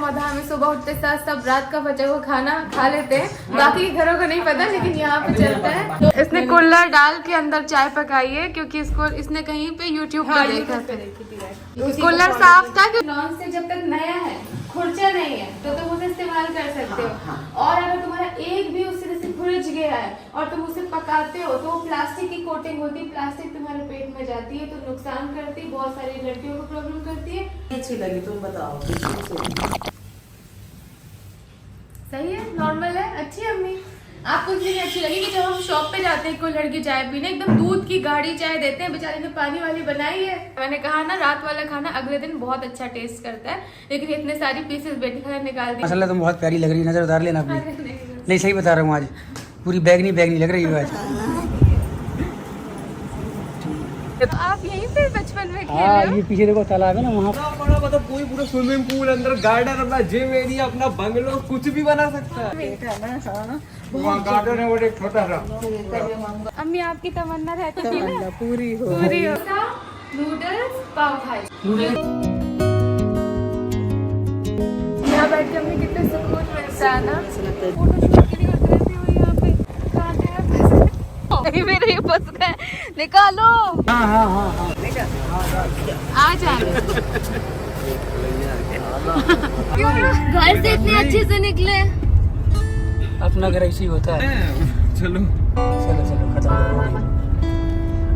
मौधा में सुबह उठते साथ सब रात का बचा हुआ खाना खा लेते हैं। बाकी घरों को नहीं पता, लेकिन यहाँ पे चलता है। तो इसने कुल्हड़ डाल के अंदर चाय पकाई है, क्योंकि इसको इसने कहीं पे यूट्यूब पे देखा था। कुल्हड़ साफ था कि नॉन से जब तक नया है, खुर्चा नहीं है, तो तुम उसे इस्तेमाल कर सकते हो। और अगर तुम्हारा एक भी उस तरह से खुर्च गया है और तुम उसे पकाते हो, तो वो प्लास्टिक की कोटिंग होती है, प्लास्टिक तुम्हारे पेट में जाती है, तो नुकसान करती है, बहुत सारी लड़कियों को प्रॉब्लम करती है। अच्छी लगी, तुम बताओ। सही है, नॉर्मल है, अच्छी है अम्मी। आपको इसलिए अच्छी लगी कि जब हम शॉप पे जाते हैं कुल्हड़ की चाय पीने, एकदम दूध की गाढ़ी चाय देते हैं, बेचारे ने पानी वाली बनाई है। मैंने कहा ना, रात वाला खाना अगले दिन बहुत अच्छा टेस्ट करता है, लेकिन इतने सारी पीसेस बेटी खाना निकाल दी। मसाला तुम बहुत प्यारी लग रही है, नजर उतार लेना अपनी। नहीं सही बता रहा हूँ, आज पूरी बैगनी लग रही है आज। तो आप यहीं पे बचपन में खेले हाँ, हो? ये पीछे देखो तालाब है ना, वहाँ बड़ा मतलब पूरा स्विमिंग पूल, अंदर गार्डन, अपना जिम एरिया, अपना बंगलो, कुछ भी बना सकता है। वहाँ गार्डन है, वो एक छोटा सा। अम्मी आपकी तमन्ना रहती थी ना, पूरी हो। पूरी हो। नूडल्स, पाव भाजी। यहाँ बैठ के हमें कितने सुकून मिलता है ना। फोटोशूट के लिए करते रहती हूँ यहाँ पे। कहाँ गए मेरे ये फंस गए, निकालो। हाँ आ जाए। क्यों घर से इतने अच्छे से निकले? अपना घर ऐसे ही होता है। चलो चलो खत्म करो।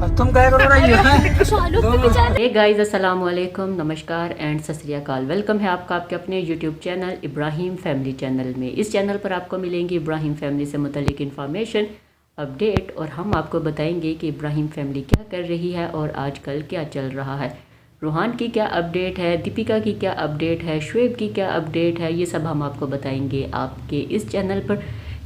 अब तुम क्या करो रही हो? हे गाइस, अस्सलाम वालेकुम, नमस्कार एंड सत श्री अकाल। वेलकम है आपका आपके अपने YouTube channel Ibrahim family channel में। इस चैनल पर आपको मिलेंगी इब्राहिम फैमिली से मुतल्लिक इन्फॉर्मेशन, अपडेट, और हम आपको बताएंगे कि इब्राहिम फैमिली क्या कर रही है और आजकल क्या चल रहा है। रूहान की क्या अपडेट है, दीपिका की क्या अपडेट है, शुएब की क्या अपडेट है, ये सब हम आपको बताएंगे आपके इस चैनल पर।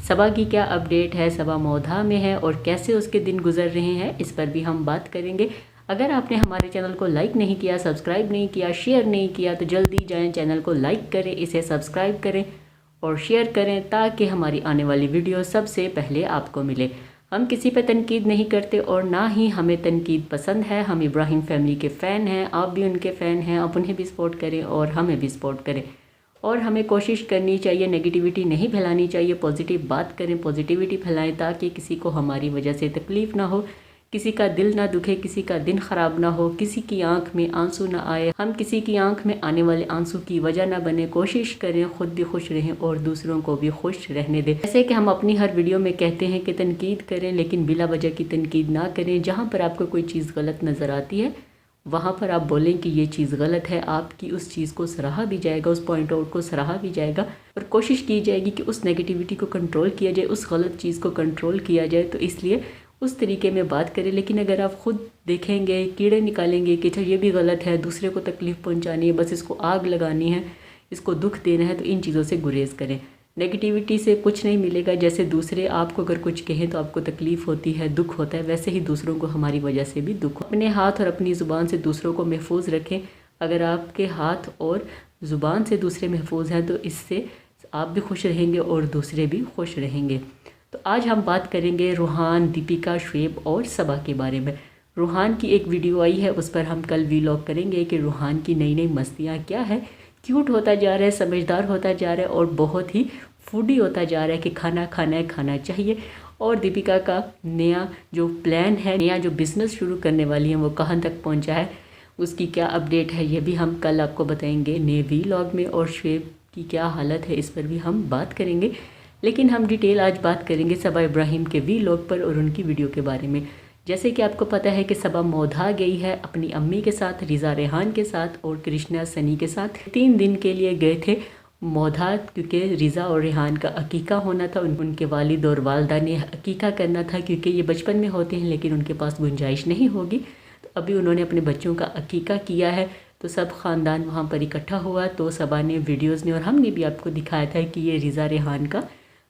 सबा की क्या अपडेट है, सबा मौधा में है और कैसे उसके दिन गुजर रहे हैं, इस पर भी हम बात करेंगे। अगर आपने हमारे चैनल को लाइक नहीं किया, सब्सक्राइब नहीं किया, शेयर नहीं किया, तो जल्दी जाएं, चैनल को लाइक करें, इसे सब्सक्राइब करें और शेयर करें, ताकि हमारी आने वाली वीडियो सबसे पहले आपको मिले। हम किसी पे तनकीद नहीं करते और ना ही हमें तनकीद पसंद है। हम इब्राहिम फैमिली के फ़ैन हैं, आप भी उनके फ़ैन हैं, आप उन्हें भी सपोर्ट करें और हमें भी सपोर्ट करें। और हमें कोशिश करनी चाहिए, नेगेटिविटी नहीं फैलानी चाहिए, पॉजिटिव बात करें, पॉजिटिविटी फैलाएं, ताकि किसी को हमारी वजह से तकलीफ़ ना हो, किसी का दिल ना दुखे, किसी का दिन ख़राब ना हो, किसी की आंख में आंसू ना आए, हम किसी की आंख में आने वाले आंसू की वजह ना बने। कोशिश करें खुद भी खुश रहें और दूसरों को भी खुश रहने दें। जैसे कि हम अपनी हर वीडियो में कहते हैं कि तनकीद करें, लेकिन बिला वजह की तनकीद ना करें। जहाँ पर आपको कोई चीज़ गलत नज़र आती है, वहाँ पर आप बोलें कि ये चीज़ गलत है, आपकी उस चीज़ को सराहा भी जाएगा, उस पॉइंट आउट को सराहा भी जाएगा और कोशिश की जाएगी कि उस नेगेटिविटी को कंट्रोल किया जाए, उस गलत चीज़ को कंट्रोल किया जाए। तो इसलिए उस तरीके में बात करें। लेकिन अगर आप ख़ुद देखेंगे, कीड़े निकालेंगे कि अच्छा ये भी गलत है, दूसरे को तकलीफ़ पहुंचानी है, बस इसको आग लगानी है, इसको दुख देना है, तो इन चीज़ों से गुरेज करें। नेगेटिविटी से कुछ नहीं मिलेगा। जैसे दूसरे आपको अगर कुछ कहें तो आपको तकलीफ़ होती है, दुख होता है, वैसे ही दूसरों को हमारी वजह से भी दुख। अपने हाथ और अपनी ज़ुबान से दूसरों को महफूज रखें। अगर आपके हाथ और ज़ुबान से दूसरे महफूज हैं, तो इससे आप भी खुश रहेंगे और दूसरे भी खुश रहेंगे। तो आज हम बात करेंगे रूहान, दीपिका, शुएब और सबा के बारे में। रूहान की एक वीडियो आई है, उस पर हम कल व्लॉग करेंगे कि रूहान की नई नई मस्तियाँ क्या है। क्यूट होता जा रहा है, समझदार होता जा रहा है और बहुत ही फूडी होता जा रहा है कि खाना खाना है, खाना चाहिए। और दीपिका का नया जो प्लान है, नया जो बिज़नेस शुरू करने वाली है, वो कहाँ तक पहुँचा है, उसकी क्या अपडेट है, ये भी हम कल आपको बताएंगे नए व्लॉग में। और शुएब की क्या हालत है, इस पर भी हम बात करेंगे। लेकिन हम डिटेल आज बात करेंगे सबा इब्राहिम के व्लॉग पर और उनकी वीडियो के बारे में। जैसे कि आपको पता है कि सबा मौधा गई है अपनी अम्मी के साथ, रिज़ा रेहान के साथ और कृष्णा सनी के साथ। 3 दिन के लिए गए थे मौधा, क्योंकि रिज़ा और रेहान का अकीका होना था। उनके वालिद और वालदा ने अकीका करना था, क्योंकि ये बचपन में होते हैं लेकिन उनके पास गुंजाइश नहीं होगी। तो अभी उन्होंने अपने बच्चों का अकीका किया है, तो सब ख़ानदान वहाँ पर इकट्ठा हुआ। तो सबा ने वीडियोज़ में और हमने भी आपको दिखाया था कि ये रिज़ा रेहान का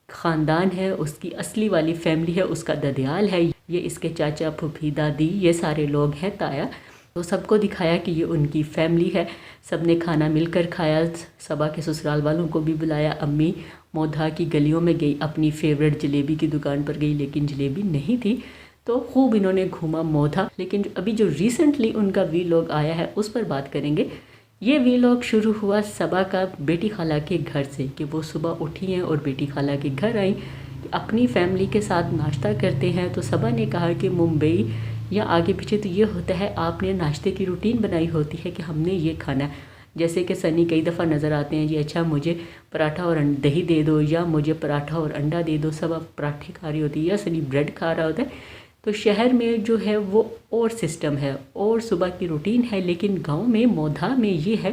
ख़ानदान है, उसकी असली वाली फैमिली है, उसका ददियाल है, ये इसके चाचा, फूफी, दादी, ये सारे लोग हैं, ताया। तो सबको दिखाया कि ये उनकी फैमिली है। सब ने खाना मिलकर खाया। सबा के ससुराल वालों को भी बुलाया। अम्मी मौधा की गलियों में गई, अपनी फेवरेट जलेबी की दुकान पर गई, लेकिन जलेबी नहीं थी। तो खूब इन्होंने घूमा मौधा। लेकिन अभी जो रिसेंटली उनका व्लॉग आया है, उस पर बात करेंगे। ये व्लॉग शुरू हुआ सबा का बेटी खाला के घर से कि वो सुबह उठी हैं और बेटी खाला के घर आई, अपनी फैमिली के साथ नाश्ता करते हैं। तो सबा ने कहा कि मुंबई या आगे पीछे तो ये होता है, आपने नाश्ते की रूटीन बनाई होती है कि हमने ये खाना है। जैसे कि सनी कई दफ़ा नज़र आते हैं जी, अच्छा मुझे पराठा और दही दे दो या मुझे पराठा और अंडा दे दो, सबा पराठे खा रही होती है या सनी ब्रेड खा रहा होता है। तो शहर में जो है वो और सिस्टम है और सुबह की रूटीन है, लेकिन गांव में मोधा में ये है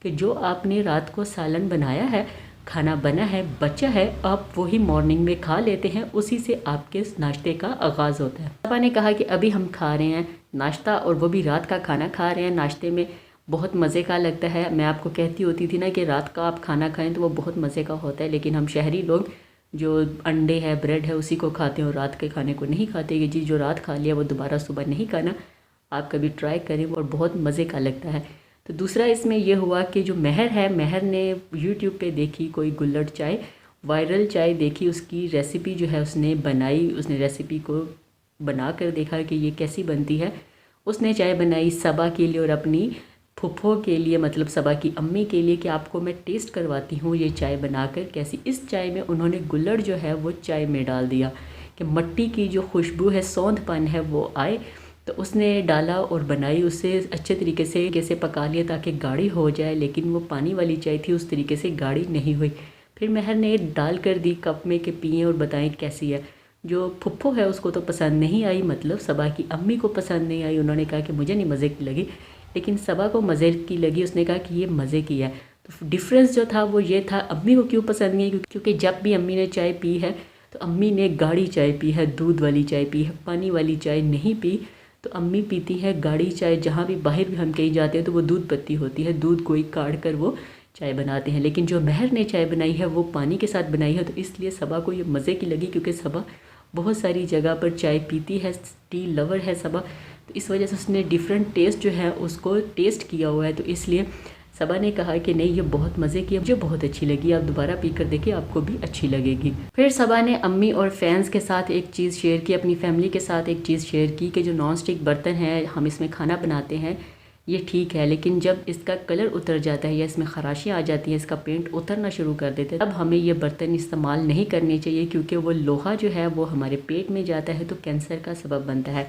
कि जो आपने रात को सालन बनाया है, खाना बना है, बचा है, आप वही मॉर्निंग में खा लेते हैं, उसी से आपके नाश्ते का आगाज़ होता है। पापा ने कहा कि अभी हम खा रहे हैं नाश्ता और वो भी रात का खाना खा रहे हैं। नाश्ते में बहुत मज़े का लगता है। मैं आपको कहती होती थी ना कि रात का आप खाना खाएं तो वो बहुत मज़े का होता है, लेकिन हम शहरी लोग जो अंडे है, ब्रेड है, उसी को खाते हैं और रात के खाने को नहीं खाते कि जी जो रात खा लिया वो दोबारा सुबह नहीं खाना। आप कभी ट्राई करें और बहुत मज़े का लगता है। तो दूसरा इसमें यह हुआ कि जो महर है, महर ने यूट्यूब पे देखी कोई गुल्लड़ चाय, वायरल चाय देखी, उसकी रेसिपी जो है उसने बनाई, उसने रेसिपी को बना कर देखा कि ये कैसी बनती है। उसने चाय बनाई सबा के लिए और अपनी फुफ्फो के लिए, मतलब सबा की अम्मी के लिए, कि आपको मैं टेस्ट करवाती हूँ ये चाय बनाकर कैसी। इस चाय में उन्होंने गुल्लड़ जो है वो चाय में डाल दिया कि मट्टी की जो खुशबू है, सौंधपन है वो आए। तो उसने डाला और बनाई, उसे अच्छे तरीके से कैसे पका लिया ताकि गाढ़ी हो जाए, लेकिन वो पानी वाली चाय थी, उस तरीके से गाढ़ी नहीं हुई। फिर महर ने डाल कर दी कप में कि पिए और बताएं कैसी है। जो फुफ्फो है उसको तो पसंद नहीं आई, मतलब सबा की अम्मी को पसंद नहीं आई। उन्होंने कहा कि मुझे नहीं मज़े की लगी, लेकिन सबा को मज़े की लगी। उसने कहा कि ये मज़े की है। तो डिफरेंस जो था वो ये था, अम्मी को क्यों पसंद नहीं है, क्योंकि जब भी अम्मी ने चाय पी है तो अम्मी ने गाढ़ी चाय पी है, दूध वाली चाय पी है, पानी वाली चाय नहीं पी। तो अम्मी पीती है गाढ़ी चाय। जहाँ भी बाहर भी हम कहीं जाते हैं तो वो दूध पत्ती होती है, दूध कोई काढ़ कर वो चाय बनाते हैं, लेकिन जो महर ने चाय बनाई है वो पानी के साथ बनाई है। तो इसलिए सबा को ये मज़े की लगी, क्योंकि सबा बहुत सारी जगह पर चाय पीती है, टी लवर है सबा। तो इस वजह से उसने डिफरेंट टेस्ट जो है उसको टेस्ट किया हुआ है। तो इसलिए सबा ने कहा कि नहीं ये बहुत मज़े की है, मुझे बहुत अच्छी लगी, आप दोबारा पी कर देखिए आपको भी अच्छी लगेगी। फिर सबा ने अम्मी और फैंस के साथ एक चीज़ शेयर की, अपनी फैमिली के साथ एक चीज़ शेयर की कि जो नॉन स्टिक बर्तन है हम इसमें खाना बनाते हैं ये ठीक है, लेकिन जब इसका कलर उतर जाता है या इसमें खराशियाँ आ जाती हैं, इसका पेंट उतरना शुरू कर देते हैं, तब हमें ये बर्तन इस्तेमाल नहीं करने चाहिए, क्योंकि वो लोहा जो है वो हमारे पेट में जाता है तो कैंसर का सबब बनता है।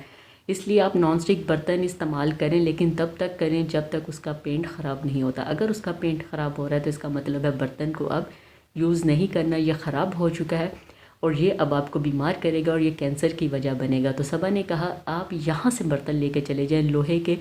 इसलिए आप नॉन स्टिक बर्तन इस्तेमाल करें, लेकिन तब तक करें जब तक उसका पेंट ख़राब नहीं होता। अगर उसका पेंट ख़राब हो रहा है तो इसका मतलब है बर्तन को अब यूज़ नहीं करना, ये ख़राब हो चुका है और ये अब आपको बीमार करेगा और ये कैंसर की वजह बनेगा। तो सबा ने कहा आप यहाँ से बर्तन लेकर चले जाएँ, लोहे के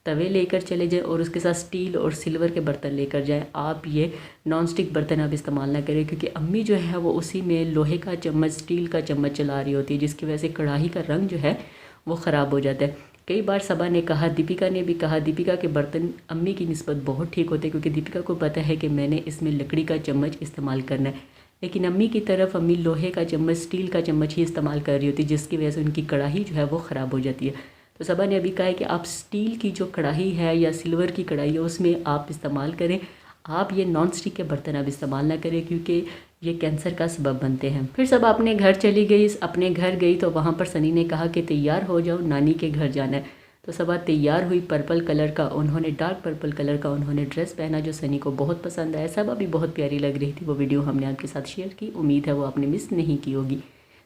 तवे लेकर चले जाएं और उसके साथ स्टील और सिल्वर के बर्तन लेकर जाएं। आप ये नॉन स्टिक बर्तन आप इस्तेमाल ना करें, क्योंकि अम्मी जो है वो उसी में लोहे का चम्मच, स्टील का चम्मच चला रही होती है, जिसकी वजह से कढ़ाई का रंग जो है वो ख़राब हो जाता है। कई बार सबा ने कहा, दीपिका ने भी कहा, दीपिका के बर्तन अम्मी की निस्बत बहुत ठीक होते हैं, क्योंकि दीपिका को पता है कि मैंने इसमें लकड़ी का चम्मच इस्तेमाल करना है, लेकिन अम्मी की तरफ अम्मी लोहे का चम्मच, स्टील का चम्मच ही इस्तेमाल कर रही होती है, जिसकी वजह से उनकी कढ़ाई जो है वो ख़राब हो जाती है। तो सबा ने अभी कहा है कि आप स्टील की जो कढ़ाई है या सिल्वर की कढ़ाई है उसमें आप इस्तेमाल करें, आप ये नॉन स्टिक के बर्तन आप इस्तेमाल ना करें, क्योंकि ये कैंसर का सबब बनते हैं। फिर सब अपने घर चली गई, अपने घर गई तो वहाँ पर सनी ने कहा कि तैयार हो जाओ, नानी के घर जाना है। तो सबा तैयार हुई, पर्पल कलर का उन्होंने, डार्क पर्पल कलर का उन्होंने ड्रेस पहना जो सनी को बहुत पसंद आया। सबा भी बहुत प्यारी लग रही थी, वो वीडियो हमने आपके साथ शेयर की, उम्मीद है वो आपने मिस नहीं की होगी।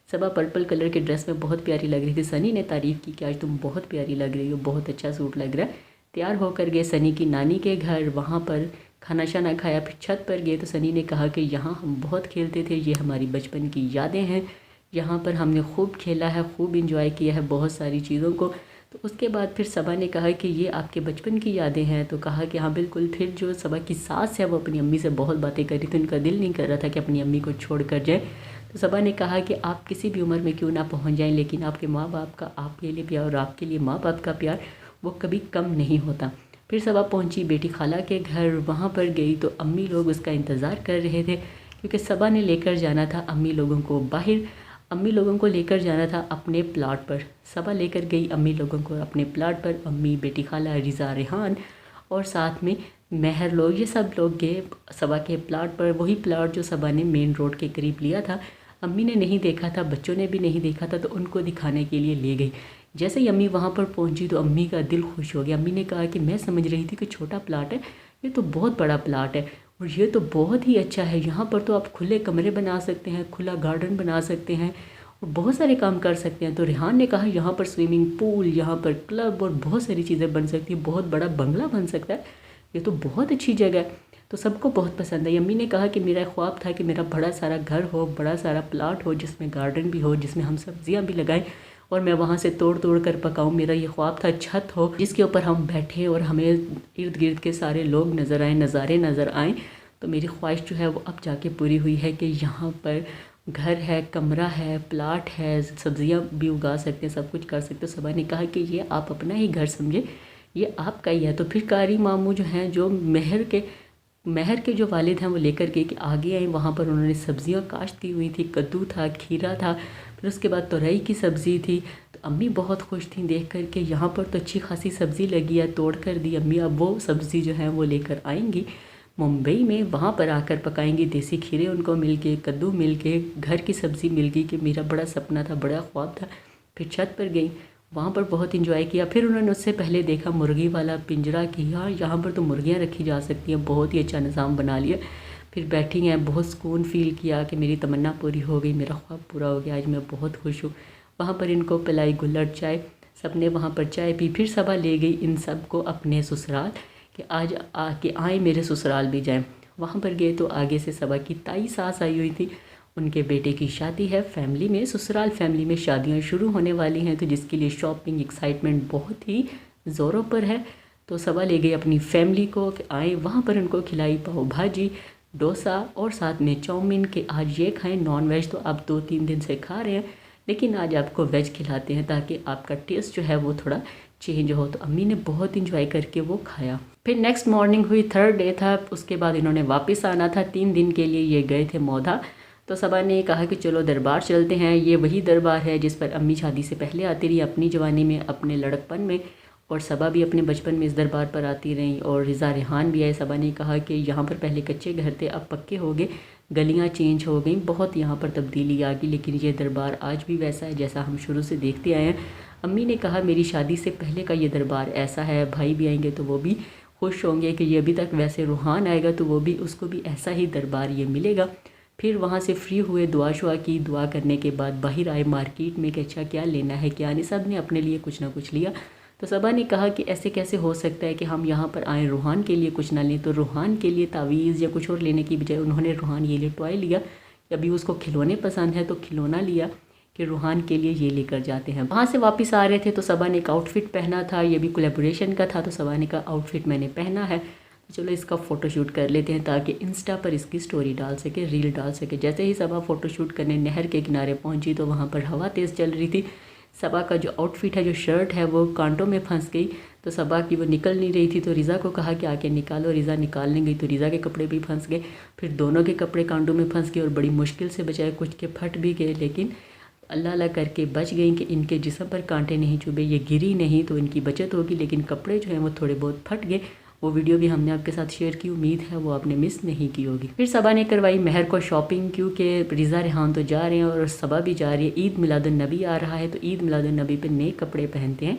सबा पर्पल कलर के ड्रेस में बहुत प्यारी लग रही थी। सनी ने तारीफ़ की कि आज तुम बहुत प्यारी लग रही हो, बहुत अच्छा सूट लग रहा है। तैयार होकर गए सनी की नानी के घर, वहाँ पर खाना शाना खाया, फिर छत पर गए तो सनी ने कहा कि यहाँ हम बहुत खेलते थे, ये हमारी बचपन की यादें हैं, यहाँ पर हमने खूब खेला है, खूब इंजॉय किया है बहुत सारी चीज़ों को। तो उसके बाद फिर सबा ने कहा कि ये आपके बचपन की यादें हैं, तो कहा कि हाँ बिल्कुल। फिर जो सबा की सास है वो अपनी अम्मी से बहुत बातें कर रही थी, उनका दिल नहीं कर रहा था कि अपनी अम्मी को छोड़ कर जाए। तो सबा ने कहा कि आप किसी भी उम्र में क्यों ना पहुंच जाएं, लेकिन आपके माँ बाप का आपके लिए प्यार और आपके लिए माँ बाप का प्यार वो कभी कम नहीं होता। फिर सबा पहुंची बेटी खाला के घर, वहाँ पर गई तो अम्मी लोग उसका इंतज़ार कर रहे थे, क्योंकि सबा ने लेकर जाना था अम्मी लोगों को बाहर, अम्मी लोगों को लेकर जाना था अपने प्लाट पर। सबा लेकर गई अम्मी लोगों को अपने प्लाट पर, अम्मी, बेटी खाला, रिज़ा, रेहान और साथ में महर लोग, ये सब लोग गए सबा के प्लाट पर। वही प्लाट जो सबा ने मेन रोड के करीब लिया था, अम्मी ने नहीं देखा था, बच्चों ने भी नहीं देखा था, तो उनको दिखाने के लिए ले गई। जैसे ही अम्मी वहाँ पर पहुँची तो अम्मी का दिल खुश हो गया। अम्मी ने कहा कि मैं समझ रही थी कि छोटा प्लाट है, ये तो बहुत बड़ा प्लाट है और ये तो बहुत ही अच्छा है। यहाँ पर तो आप खुले कमरे बना सकते हैं, खुला गार्डन बना सकते हैं और बहुत सारे काम कर सकते हैं। तो रेहान ने कहा यहाँ पर स्विमिंग पूल, यहाँ पर क्लब और बहुत सारी चीज़ें बन सकती हैं, बहुत बड़ा बंगला बन सकता है, ये तो बहुत अच्छी जगह है। तो सबको बहुत पसंद है। अम्मी ने कहा कि मेरा ख्वाब था कि मेरा बड़ा सारा घर हो, बड़ा सारा प्लाट हो, जिसमें गार्डन भी हो, जिसमें हम सब्जियां भी लगाएं और मैं वहाँ से तोड़ तोड़ कर पकाऊं। मेरा ये ख्वाब था छत हो जिसके ऊपर हम बैठे और हमें इर्द गिर्द के सारे लोग नज़र आए, नज़ारे नज़र आएँ। तो मेरी ख्वाहिश जो है वो अब जाके पूरी हुई है कि यहाँ पर घर है, कमरा है, प्लाट है, सब्जियां भी उगा सकते हैं, सब कुछ कर सकते हैं। सबा ने कहा कि ये आप अपना ही घर समझे, ये आपका ही है। तो फिर कारी मामू जो हैं, जो महर के जो वालिद हैं, वो लेकर के कि आगे आए। वहाँ पर उन्होंने सब्जियां काश्त की हुई थी, कद्दू था, खीरा था, फिर उसके बाद तुरई की सब्ज़ी थी। तो अम्मी बहुत खुश थी देख कर के यहाँ पर तो अच्छी खासी सब्ज़ी लगी है, तोड़ कर दी अम्मी। अब वो सब्ज़ी जो है वो लेकर आएंगी मुंबई में, वहाँ पर आकर पकाएंगी। देसी खीरे उनको मिल के, कद्दू मिल के, घर की सब्ज़ी मिल गई कि मेरा बड़ा सपना था, बड़ा ख्वाब था। फिर छत पर गई, वहाँ पर बहुत इंजॉय किया। फिर उन्होंने उससे पहले देखा मुर्गी वाला पिंजरा कि हाँ यहाँ पर तो मुर्गियाँ रखी जा सकती हैं, बहुत ही अच्छा निज़ाम बना लिया। फिर बैठी हैं, बहुत सुकून फ़ील किया कि मेरी तमन्ना पूरी हो गई, मेरा ख्वाब पूरा हो गया, आज मैं बहुत खुश हूँ। वहाँ पर इनको पिलाई गुल्लड़ चाय, सबने वहाँ पर चाय पी। फिर सबा ले गई इन सब को अपने ससुराल कि आज आके आए मेरे ससुराल भी जाएं। वहाँ पर गए तो आगे से सबा की ताई सास आई हुई थी, उनके बेटे की शादी है फैमिली में, ससुराल फैमिली में शादियाँ शुरू होने वाली हैं, तो जिसके लिए शॉपिंग एक्साइटमेंट बहुत ही ज़ोरों पर है। तो सबा ले गई अपनी फैमिली को कि आए, वहाँ पर उनको खिलाई पाव भाजी, डोसा और साथ में चाउमीन के आज ये खाएं। नॉन वेज तो आप 2-3 दिन से खा रहे हैं, लेकिन आज आपको वेज खिलाते हैं ताकि आपका टेस्ट जो है वो थोड़ा चेंज हो। तो अम्मी ने बहुत इंजॉय करके वो खाया। फिर नेक्स्ट मॉर्निंग हुई, 3rd डे था, उसके बाद इन्होंने वापस आना था। 3 दिन के लिए ये गए थे मौधा। तो सबा ने कहा कि चलो दरबार चलते हैं। ये वही दरबार है जिस पर अम्मी शादी से पहले आती रही, अपनी जवानी में, अपने लड़कपन में, और सबा भी अपने बचपन में इस दरबार पर आती रही और रिज़ा रेहान भी आए। सबा ने कहा कि यहाँ पर पहले कच्चे घर थे, अब पक्के हो गए, गलियाँ चेंज हो गई, बहुत यहाँ पर तब्दीली आ गई, लेकिन ये दरबार आज भी वैसा है जैसा हम शुरू से देखते आए हैं। अम्मी ने कहा मेरी शादी से पहले का ये दरबार ऐसा है, भाई भी आएंगे तो वो भी खुश होंगे कि ये अभी तक वैसे रूहान आएगा तो वो भी, उसको भी ऐसा ही दरबार ये मिलेगा। फिर वहाँ से फ्री हुए, दुआ शुआ की, दुआ करने के बाद बाहर आए मार्केट में कि अच्छा क्या लेना है क्या नहीं। सब ने अपने लिए कुछ ना कुछ लिया। तो सबा ने कहा कि ऐसे कैसे हो सकता है कि हम यहाँ पर आए रूहान के लिए कुछ ना लें। तो रूहान के लिए तावीज़ या कुछ और लेने की बजाय उन्होंने रूहान ये लिए टॉय लिया। अभी उसको खिलौने पसंद है तो खिलौना लिया कि रूहान के लिए ये लेकर जाते हैं। वहाँ से वापस आ रहे थे तो सबा ने एक आउटफिट पहना था, ये भी कोलैबोरेशन का था। तो सबा ने कहा आउटफिट मैंने पहना है, चलो इसका फ़ोटोशूट कर लेते हैं ताकि इंस्टा पर इसकी स्टोरी डाल सके, रील डाल सके। जैसे ही सबा फ़ोटोशूट करने नहर के किनारे पहुंची तो वहाँ पर हवा तेज़ चल रही थी। सबा का जो आउटफिट है, जो शर्ट है, वो कांटों में फंस गई। तो सबा की वो निकल नहीं रही थी। तो रिज़ा को कहा कि आके निकालो। रिज़ा निकालने गई तो रिज़ा के कपड़े भी फंस गए, फिर दोनों के कपड़े कांटों में फंस गए और बड़ी मुश्किल से बचाए। कुछ के फट भी गए, लेकिन अल्लाह अल्लाह करके बच गई कि इनके जिस्म पर कांटे नहीं चुभे, ये गिरी नहीं तो इनकी बचत होगी। लेकिन कपड़े जो हैं वो थोड़े बहुत फट गए। वो वीडियो भी हमने आपके साथ शेयर की, उम्मीद है वो आपने मिस नहीं की होगी। फिर सबा ने करवाई महर को शॉपिंग, क्योंकि रिज़ा रेहान तो जा रहे हैं और सबा भी जा रही है। ईद मिलादुन्नबी आ रहा है तो ईद मिलादुन्नबी पे नए कपड़े पहनते हैं।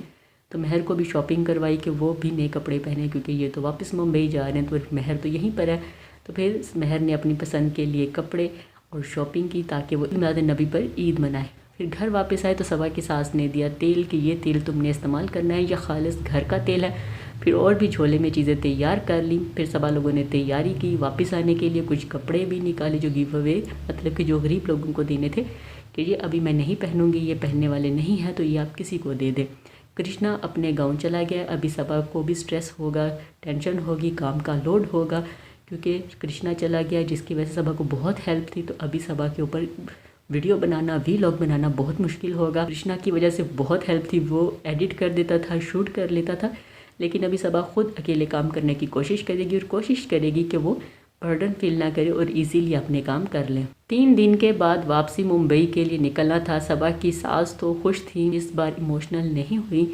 तो महर को भी शॉपिंग करवाई कि वो भी नए कपड़े पहने, क्योंकि ये तो वापस मुंबई जा रहे हैं तो महर तो यहीं पर है। तो फिर महर ने अपनी पसंद के लिए कपड़े और शॉपिंग की ताकि वो ईद मिलादुन्नबी पर ईद मनाए। फिर घर वापस आए तो सबा की सास ने दिया तेल कि ये तेल तुमने इस्तेमाल करना है, यह खालिस घर का तेल है। फिर और भी झोले में चीज़ें तैयार कर ली। फिर सबा लोगों ने तैयारी की वापस आने के लिए। कुछ कपड़े भी निकाले जो गिव अवे, मतलब कि जो गरीब लोगों को देने थे कि ये अभी मैं नहीं पहनूंगी, ये पहनने वाले नहीं हैं तो ये आप किसी को दे दें। कृष्णा अपने गाँव चला गया। अभी सबा को भी स्ट्रेस होगा, टेंशन होगी, काम का लोड होगा, क्योंकि कृष्णा चला गया जिसकी वजह से सबा को बहुत हेल्प थी। तो अभी सबा के ऊपर वीडियो बनाना, वीलॉग बनाना बहुत मुश्किल होगा। कृष्णा की वजह से बहुत हेल्प थी, वो एडिट कर देता था, शूट कर लेता था। लेकिन अभी सबा खुद अकेले काम करने की कोशिश करेगी और कोशिश करेगी कि वो बर्डन फील ना करे और इजीली अपने काम कर लें। 3 दिन के बाद वापसी मुंबई के लिए निकलना था। सबा की सास तो खुश थी, इस बार इमोशनल नहीं हुई,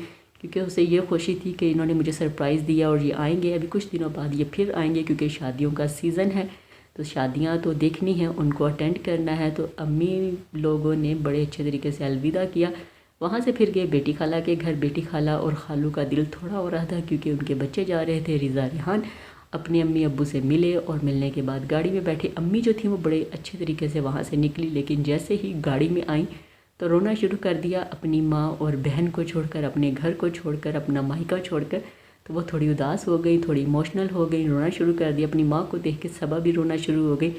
क्योंकि उसे ये खुशी थी कि इन्होंने मुझे सरप्राइज़ दिया और ये आएंगे। अभी कुछ दिनों बाद ये फिर आएंगे, क्योंकि शादियों का सीज़न है तो शादियां तो देखनी है, उनको अटेंड करना है। तो अम्मी लोगों ने बड़े अच्छे तरीके से अलविदा किया। वहाँ से फिर गए बेटी खाला के घर। बेटी खाला और खालू का दिल थोड़ा हो रहा था क्योंकि उनके बच्चे जा रहे थे, रिज़ा रेहान। अपने अम्मी अब्बू से मिले और मिलने के बाद गाड़ी में बैठे। अम्मी जो थी वो बड़े अच्छे तरीके से वहाँ से निकली, लेकिन जैसे ही गाड़ी में आई तो रोना शुरू कर दिया, अपनी माँ और बहन को छोड़कर, अपने घर को छोड़कर, अपना मायका छोड़कर। तो वो थोड़ी उदास हो गई, थोड़ी इमोशनल हो गई, रोना शुरू कर दिया। अपनी माँ को देख के सबा भी रोना शुरू हो गई।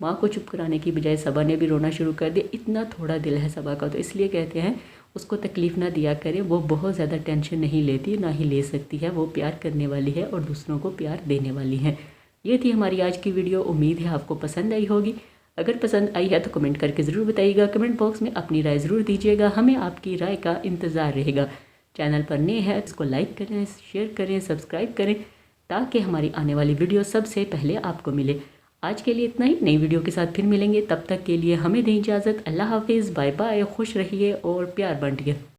माँ को चुप कराने की बजाय सबा ने भी रोना शुरू कर दिया। इतना थोड़ा दिल है सबा का, तो इसलिए कहते हैं उसको तकलीफ़ ना दिया करें। वो बहुत ज़्यादा टेंशन नहीं लेती, ना ही ले सकती है। वो प्यार करने वाली है और दूसरों को प्यार देने वाली है। ये थी हमारी आज की वीडियो। उम्मीद है आपको पसंद आई होगी। अगर पसंद आई है तो कमेंट करके ज़रूर बताइएगा। कमेंट बॉक्स में अपनी राय ज़रूर दीजिएगा, हमें आपकी राय का इंतज़ार रहेगा। चैनल पर नए हैं इसको लाइक करें, शेयर करें, सब्सक्राइब करें, ताकि हमारी आने वाली वीडियो सबसे पहले आपको मिले। आज के लिए इतना ही। नई वीडियो के साथ फिर मिलेंगे, तब तक के लिए हमें दें इजाज़त। अल्लाह हाफिज़, बाय बाय, खुश रहिए और प्यार बांटिए।